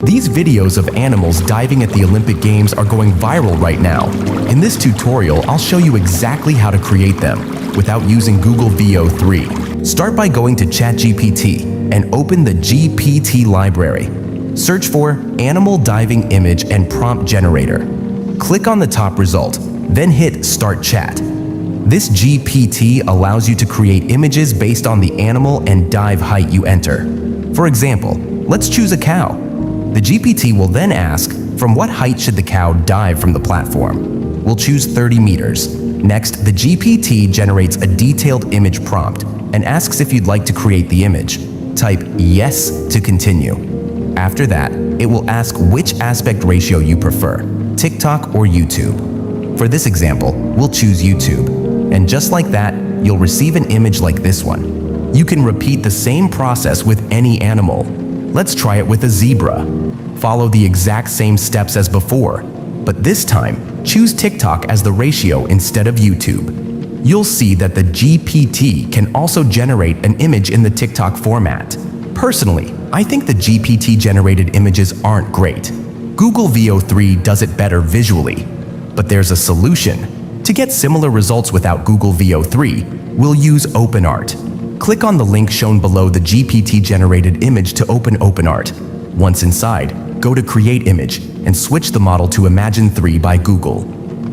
These videos of animals diving at the Olympic Games are going viral right now. In this tutorial, I'll show you exactly how to create them without using Google VO3. Start by going to ChatGPT and open the GPT library. Search for Animal Diving Image and Prompt Generator. Click on the top result, then hit Start Chat. This GPT allows you to create images based on the animal and dive height you enter. For example, let's choose a cow. The GPT will then ask, from what height should the cow dive from the platform? We'll choose 30 meters. Next, the GPT generates a detailed image prompt and asks if you'd like to create the image. Type yes to continue. After that, it will ask which aspect ratio you prefer, TikTok or YouTube. For this example, we'll choose YouTube. And just like that, you'll receive an image like this one. You can repeat the same process with any animal. Let's try it with a zebra. Follow the exact same steps as before, but this time, choose TikTok as the ratio instead of YouTube. You'll see that the GPT can also generate an image in the TikTok format. Personally, I think the GPT-generated images aren't great. Google VO3 does it better visually, but there's a solution. To get similar results without Google VO3, we'll use OpenArt. Click on the link shown below the GPT-generated image to open OpenArt. Once inside, go to Create Image and switch the model to Imagen 3 by Google.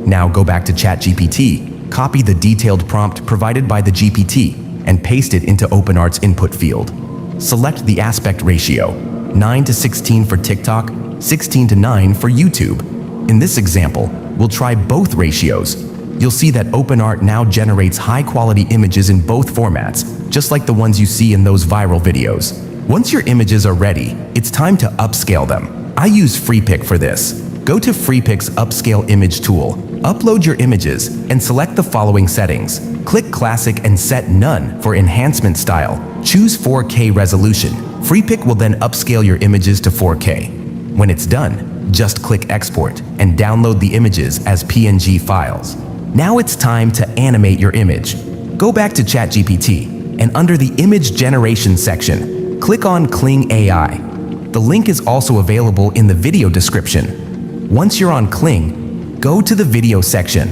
Now go back to ChatGPT, copy the detailed prompt provided by the GPT, and paste it into OpenArt's input field. Select the aspect ratio, 9:16 for TikTok, 16:9 for YouTube. In this example, we'll try both ratios. You'll see that OpenArt now generates high-quality images in both formats, just like the ones you see in those viral videos. Once your images are ready, it's time to upscale them. I use Freepik for this. Go to Freepik's Upscale Image tool, upload your images, and select the following settings. Click Classic and set None for enhancement style. Choose 4K resolution. Freepik will then upscale your images to 4K. When it's done, just click Export and download the images as PNG files. Now it's time to animate your image. Go back to ChatGPT and under the Image Generation section, click on Kling AI. The link is also available in the video description. Once you're on Kling, go to the video section.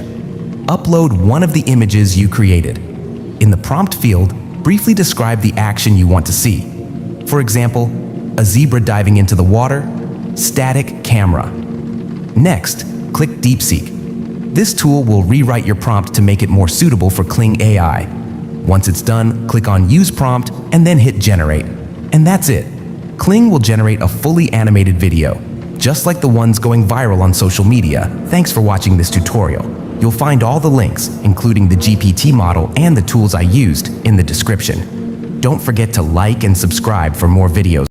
Upload one of the images you created. In the prompt field, briefly describe the action you want to see. For example, a zebra diving into the water, static camera. Next, click DeepSeek. This tool will rewrite your prompt to make it more suitable for Kling AI. Once it's done, click on Use Prompt and then hit Generate. And that's it. Kling will generate a fully animated video, just like the ones going viral on social media. Thanks for watching this tutorial. You'll find all the links, including the GPT model and the tools I used, in the description. Don't forget to like and subscribe for more videos.